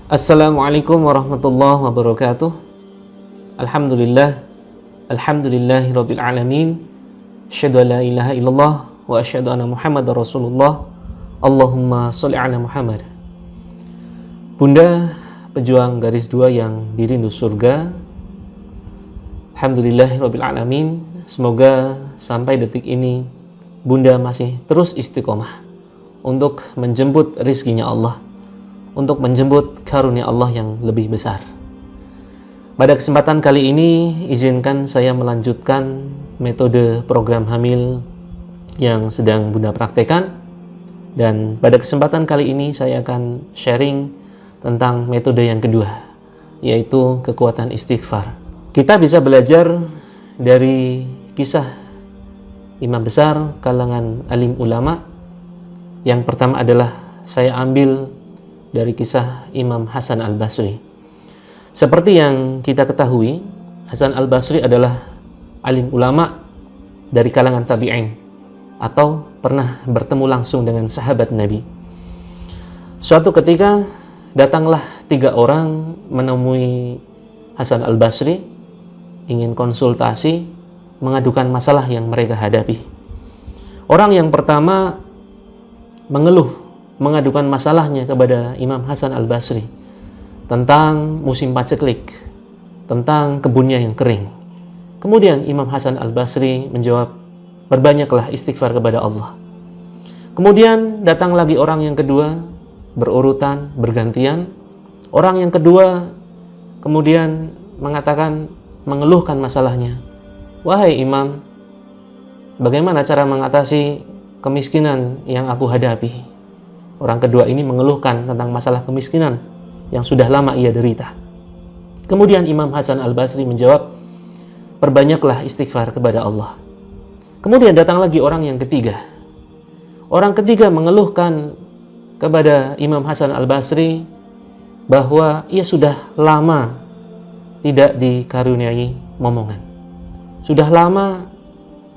Assalamualaikum warahmatullahi wabarakatuh. Alhamdulillah, alhamdulillahirabbil alamin. Asyhadu an la ilaha illallah wa asyhadu anna Muhammadar Rasulullah. Allahumma sholli ala Muhammad. Bunda pejuang garis 2 yang dirindu surga, alhamdulillahirabbil alamin. Semoga sampai detik ini Bunda masih terus istiqomah untuk menjemput rizkinya Allah, untuk menjemput karunia Allah yang lebih besar. Pada kesempatan kali ini, izinkan saya melanjutkan metode program hamil yang sedang Bunda praktekkan. Dan pada kesempatan kali ini, saya akan sharing tentang metode yang kedua, yaitu kekuatan istighfar. Kita bisa belajar dari kisah imam besar kalangan alim ulama. Yang pertama adalah saya ambil dari kisah Imam Hasan Al-Basri. Seperti yang kita ketahui, Hasan Al-Basri adalah alim ulama dari kalangan tabi'in atau pernah bertemu langsung dengan sahabat Nabi. Suatu ketika datanglah 3 orang menemui Hasan Al-Basri, ingin konsultasi, mengadukan masalah yang mereka hadapi. Orang yang pertama mengadukan masalahnya kepada Imam Hasan Al-Basri tentang musim paceklik, tentang kebunnya yang kering. Kemudian Imam Hasan Al-Basri menjawab, berbanyaklah istighfar kepada Allah. Kemudian datang lagi orang yang kedua, berurutan, bergantian. Orang yang kedua kemudian mengatakan, mengeluhkan masalahnya. Wahai Imam, bagaimana cara mengatasi kemiskinan yang aku hadapi? Orang kedua ini mengeluhkan tentang masalah kemiskinan yang sudah lama ia derita. Kemudian Imam Hasan Al-Basri menjawab, perbanyaklah istighfar kepada Allah. Kemudian datang lagi orang yang ketiga. Orang ketiga mengeluhkan kepada Imam Hasan Al-Basri bahwa ia sudah lama tidak dikaruniai momongan. Sudah lama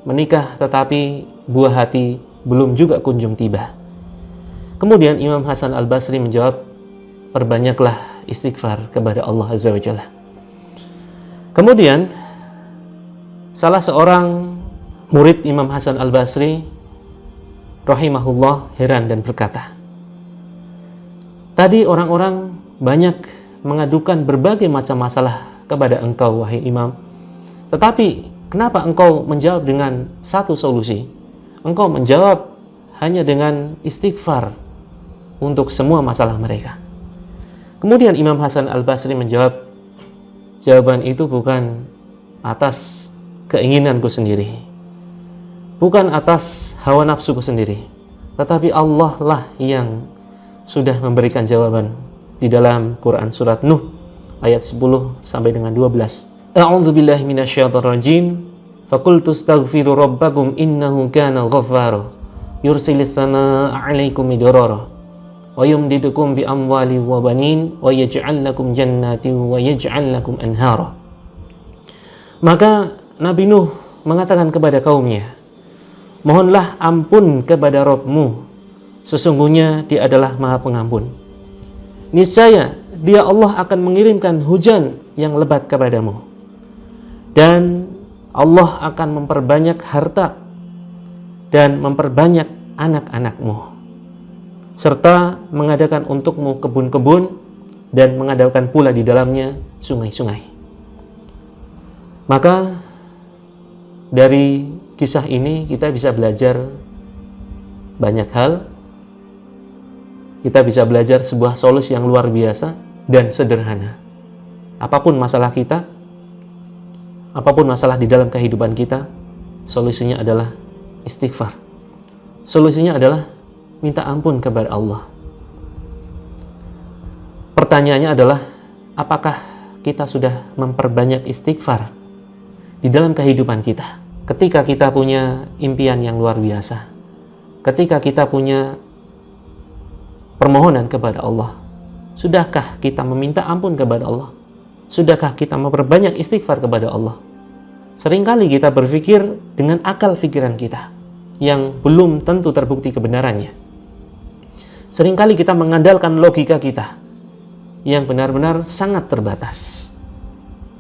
menikah tetapi buah hati belum juga kunjung tiba. Kemudian Imam Hasan Al-Basri menjawab, perbanyaklah istighfar kepada Allah Azza wa Jalla. Kemudian salah seorang murid Imam Hasan Al-Basri rahimahullah heran dan berkata, tadi orang-orang banyak mengadukan berbagai macam masalah kepada engkau wahai Imam, tetapi kenapa engkau menjawab dengan satu solusi? Engkau menjawab hanya dengan istighfar untuk semua masalah mereka. Kemudian Imam Hasan Al-Basri menjawab, jawaban itu bukan atas keinginanku sendiri, bukan atas hawa nafsuku sendiri, tetapi Allah lah yang sudah memberikan jawaban di dalam Quran surat Nuh ayat 10 sampai dengan 12. A'udzubillahi minasyaitonirrajim. Faqultu astaghfiru rabbakum innahu kana ghaffara yursilis samaa'a 'alaikum midrara wa yumdidukum bi amwali wa banin wa yaj'al lakum jannatin wa yaj'al lakum anhara. Maka Nabi Nuh mengatakan kepada kaumnya, mohonlah ampun kepada Rabbmu, sesungguhnya Dia adalah Maha Pengampun. Niscaya Dia Allah akan mengirimkan hujan yang lebat kepadamu, dan Allah akan memperbanyak harta dan memperbanyak anak-anakmu, serta mengadakan untukmu kebun-kebun dan mengadakan pula di dalamnya sungai-sungai. Maka dari kisah ini kita bisa belajar banyak hal. Kita bisa belajar sebuah solusi yang luar biasa dan sederhana. Apapun masalah kita, apapun masalah di dalam kehidupan kita, solusinya adalah istighfar. Solusinya adalah minta ampun kepada Allah. Pertanyaannya adalah, apakah kita sudah memperbanyak istighfar di dalam kehidupan kita? Ketika kita punya impian yang luar biasa, ketika kita punya permohonan kepada Allah, sudahkah kita meminta ampun kepada Allah? Sudahkah kita memperbanyak istighfar kepada Allah? Seringkali kita berpikir dengan akal pikiran kita yang belum tentu terbukti kebenarannya. Seringkali kita mengandalkan logika kita yang benar-benar sangat terbatas.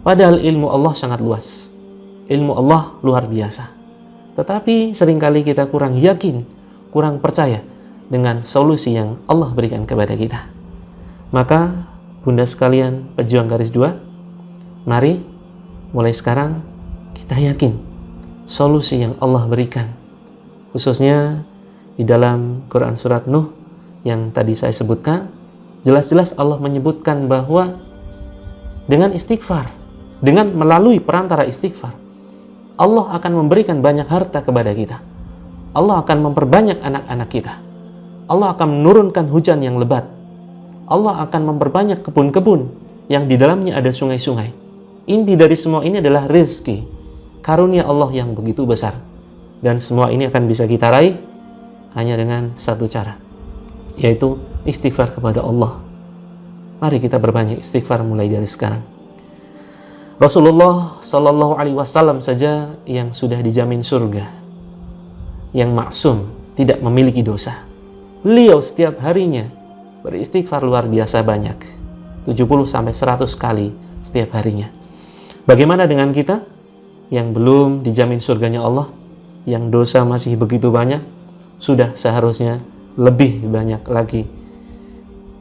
Padahal ilmu Allah sangat luas. Ilmu Allah luar biasa. Tetapi seringkali kita kurang yakin, kurang percaya dengan solusi yang Allah berikan kepada kita. Maka, bunda sekalian pejuang garis 2, mari mulai sekarang kita yakin solusi yang Allah berikan. Khususnya di dalam Quran surat Nuh yang tadi saya sebutkan, jelas-jelas Allah menyebutkan bahwa dengan istighfar, dengan melalui perantara istighfar, Allah akan memberikan banyak harta kepada kita. Allah akan memperbanyak anak-anak kita. Allah akan menurunkan hujan yang lebat. Allah akan memperbanyak kebun-kebun yang di dalamnya ada sungai-sungai. Inti dari semua ini adalah rezeki, karunia Allah yang begitu besar. Dan semua ini akan bisa kita raih hanya dengan satu cara, yaitu istighfar kepada Allah. Mari kita berbanyak istighfar mulai dari sekarang. Rasulullah Shallallahu Alaihi Wasallam saja yang sudah dijamin surga, yang maksum, tidak memiliki dosa, beliau setiap harinya beristighfar luar biasa banyak, 70-100 kali setiap harinya. Bagaimana dengan kita yang belum dijamin surganya Allah, yang dosa masih begitu banyak? Sudah seharusnya lebih banyak lagi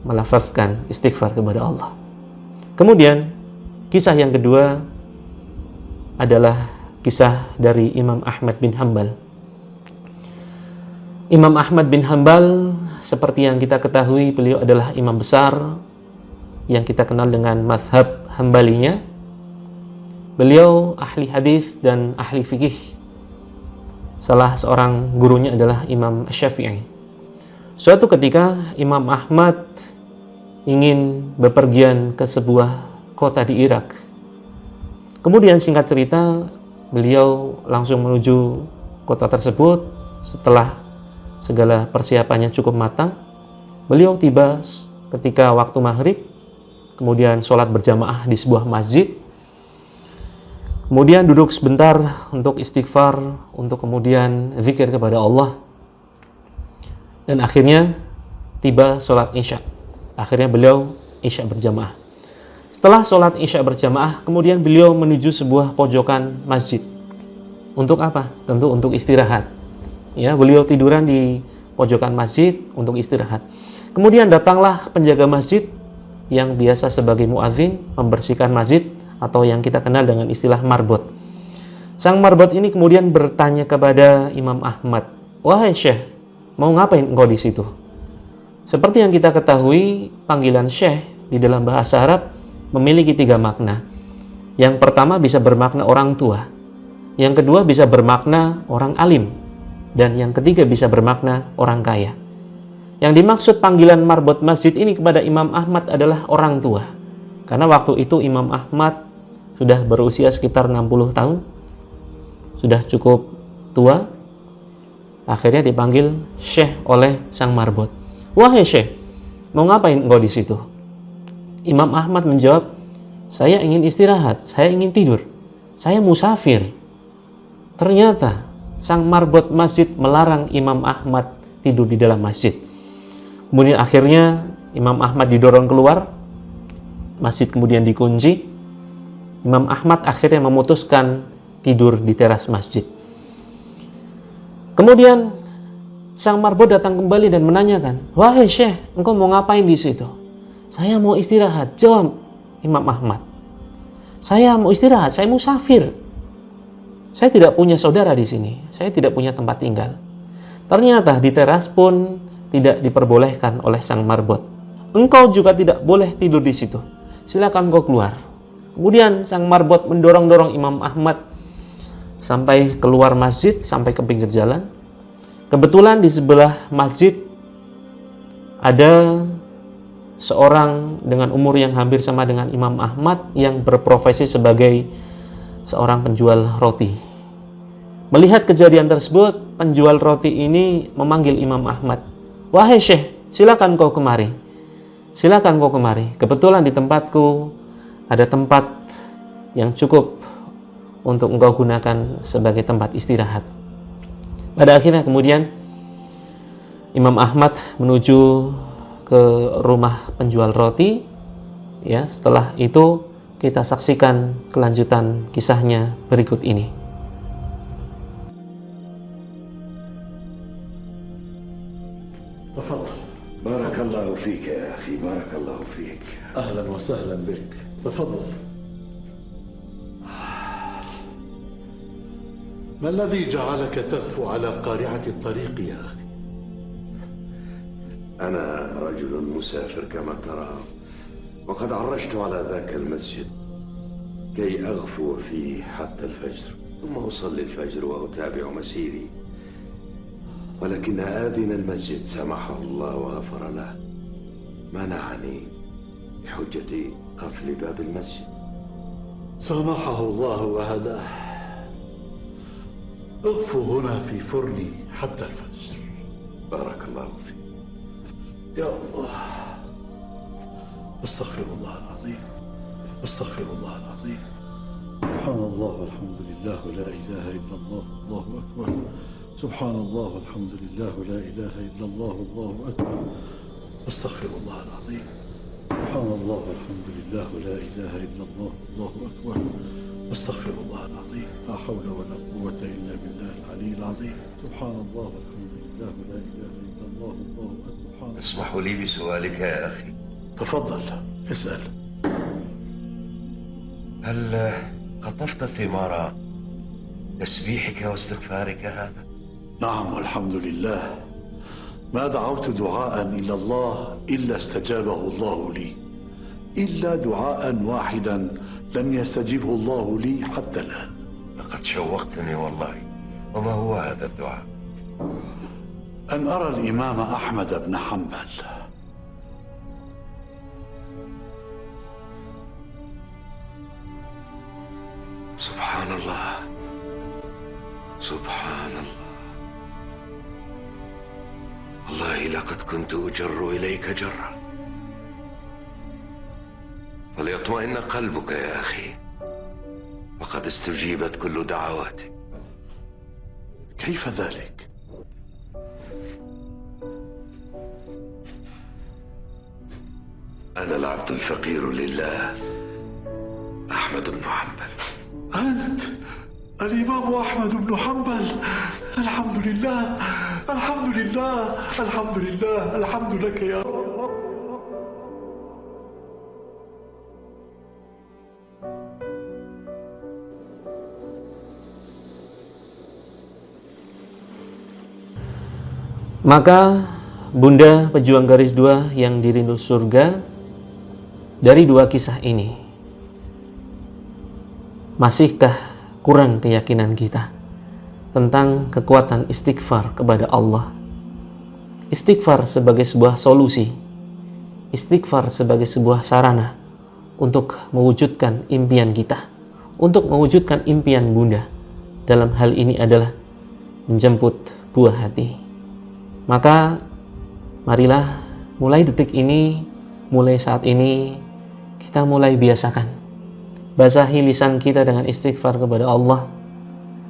melafazkan istighfar kepada Allah. Kemudian kisah yang kedua adalah kisah dari Imam Ahmad bin Hanbal. Imam Ahmad bin Hanbal, seperti yang kita ketahui, beliau adalah imam besar yang kita kenal dengan mazhab Hambalinya. Beliau ahli hadis dan ahli fikih. Salah seorang gurunya adalah Imam Syafi'i. Suatu ketika Imam Ahmad ingin bepergian ke sebuah kota di Irak. Kemudian singkat cerita, beliau langsung menuju kota tersebut. Setelah segala persiapannya cukup matang, beliau tiba ketika waktu maghrib, kemudian sholat berjamaah di sebuah masjid. Kemudian duduk sebentar untuk istighfar, untuk kemudian zikir kepada Allah. Dan akhirnya tiba sholat isya. Akhirnya beliau isya berjamaah. Setelah sholat isya berjamaah, kemudian beliau menuju sebuah pojokan masjid. Untuk apa? Tentu untuk istirahat. Ya, beliau tiduran di pojokan masjid untuk istirahat. Kemudian datanglah penjaga masjid yang biasa sebagai muazin membersihkan masjid, atau yang kita kenal dengan istilah marbot. Sang marbot ini kemudian bertanya kepada Imam Ahmad, "Wahai Syekh, mau ngapain engkau di situ?" Seperti yang kita ketahui, panggilan Syekh di dalam bahasa Arab memiliki 3 makna. Yang pertama bisa bermakna orang tua, yang kedua bisa bermakna orang alim, dan yang ketiga bisa bermakna orang kaya. Yang dimaksud panggilan marbot masjid ini kepada Imam Ahmad adalah orang tua. Karena waktu itu Imam Ahmad sudah berusia sekitar 60 tahun, sudah cukup tua. Akhirnya dipanggil Syekh oleh sang marbot. "Wahai Syekh, mau ngapain engkau di situ?" Imam Ahmad menjawab, "Saya ingin istirahat, saya ingin tidur, saya musafir." Ternyata sang marbot masjid melarang Imam Ahmad tidur di dalam masjid. Kemudian akhirnya Imam Ahmad didorong keluar, masjid kemudian dikunci. Imam Ahmad akhirnya memutuskan tidur di teras masjid. Kemudian sang marbot datang kembali dan menanyakan, "Wahai Syekh, engkau mau ngapain di situ?" "Saya mau istirahat," jawab Imam Ahmad. "Saya mau istirahat, saya musafir. Saya tidak punya saudara di sini, saya tidak punya tempat tinggal." Ternyata di teras pun tidak diperbolehkan oleh sang marbot. "Engkau juga tidak boleh tidur di situ. Silakan kau keluar." Kemudian sang marbot mendorong-dorong Imam Ahmad sampai keluar masjid, sampai ke pinggir jalan. Kebetulan di sebelah masjid ada seorang dengan umur yang hampir sama dengan Imam Ahmad yang berprofesi sebagai seorang penjual roti. Melihat kejadian tersebut, penjual roti ini memanggil Imam Ahmad, "Wahai Syekh, silakan kau kemari. Silakan kau kemari. Kebetulan di tempatku ada tempat yang cukup untuk engkau gunakan sebagai tempat istirahat." Pada akhirnya kemudian Imam Ahmad menuju ke rumah penjual roti. Ya, setelah itu kita saksikan kelanjutan kisahnya berikut ini. تفضل. بارك الله فيك يا أخي، بارك الله فيك. أهلا وسهلا بك، تفضل. ما الذي جعلك تغفو على قارعة الطريق يا أخي؟ أنا رجل مسافر كما ترى، وقد عرجت على ذاك المسجد كي أغفو فيه حتى الفجر، ثم أصلي الفجر وأتابع مسيري، ولكن آذن المسجد سمحه الله وغفر له منعني بحجة قفل باب المسجد. سامحه الله وهداه. اغفو هنا في فرني حتى الفجر. بارك الله فيك. يا الله، استغفر الله العظيم، استغفر الله العظيم. سبحان الله والحمد لله ولا إله إلا الله، الله أكبر. سبحان الله والحمد لله ولا إله إلا الله، الله أكبر. استغفر الله العظيم. سبحان الله والحمد لله ولا إله إلا الله، الله أكبر. استغفر الله العظيم. لا حول ولا قوة إلا بالله العلي العظيم. سبحان الله والحمد لله ولا إله إلا الله، الله أكبر. اسمح لي بسؤالك يا أخي. تفضل اسأل. هل قطفت ثمار تسبيحك واستغفارك هذا؟ نعم والحمد لله، ما دعوت دعاء إلى الله إلا استجابه الله لي، إلا دعاء واحدا لم يستجبه الله لي حتى الآن. لقد شوقتني والله. وما هو هذا الدعاء؟ أن أرى الإمام أحمد بن حنبل. سبحان الله، سبحان الله. والله لقد كنت أجر إليك جرا، فليطمئن قلبك يا أخي، وقد استجيبت كل دعواتك. كيف ذلك؟ أنا العبد الفقير لله أحمد بن حنبل. أنت الإمام أحمد بن حنبل؟ الحمد لله، الحمد لله، الحمد لله، الحمد لك يا رب. Maka Bunda pejuang garis 2 yang dirindu surga, dari dua kisah ini, masihkah kurang keyakinan kita tentang kekuatan istighfar kepada Allah? Istighfar sebagai sebuah solusi, istighfar sebagai sebuah sarana untuk mewujudkan impian kita, untuk mewujudkan impian Bunda. Dalam hal ini adalah menjemput buah hati. Maka marilah mulai detik ini, mulai saat ini, kita mulai biasakan basahi lisan kita dengan istighfar kepada Allah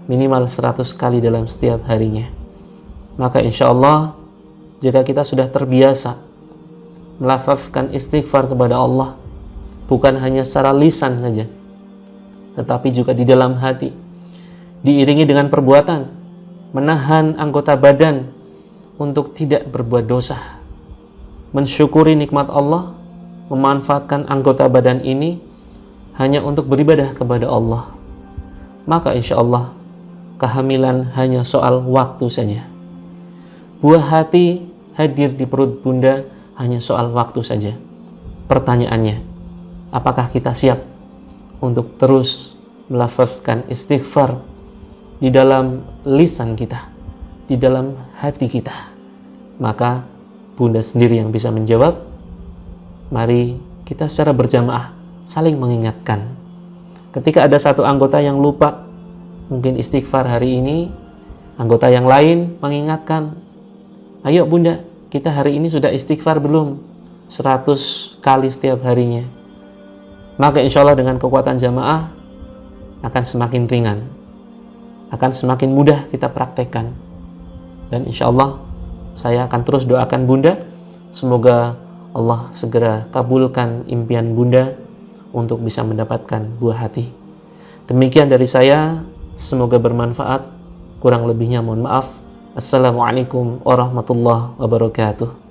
minimal 100 kali dalam setiap harinya. Maka insya Allah, jika kita sudah terbiasa melafazkan istighfar kepada Allah, bukan hanya secara lisan saja, tetapi juga di dalam hati, diiringi dengan perbuatan, menahan anggota badan untuk tidak berbuat dosa, mensyukuri nikmat Allah, memanfaatkan anggota badan ini hanya untuk beribadah kepada Allah, maka insya Allah kehamilan hanya soal waktu saja. Buah hati hadir di perut Bunda hanya soal waktu saja. Pertanyaannya, apakah kita siap untuk terus melafazkan istighfar di dalam lisan kita, di dalam hati kita? Maka Bunda sendiri yang bisa menjawab. Mari kita secara berjamaah saling mengingatkan. Ketika ada satu anggota yang lupa mungkin istighfar hari ini, anggota yang lain mengingatkan, ayo Bunda, kita hari ini sudah istighfar belum? 100 kali setiap harinya. Maka insya Allah dengan kekuatan jamaah akan semakin ringan, akan semakin mudah kita praktekkan. Dan insya Allah saya akan terus doakan Bunda, semoga Allah segera kabulkan impian Bunda untuk bisa mendapatkan buah hati. Demikian dari saya, semoga bermanfaat. Kurang lebihnya mohon maaf. Assalamualaikum warahmatullahi wabarakatuh.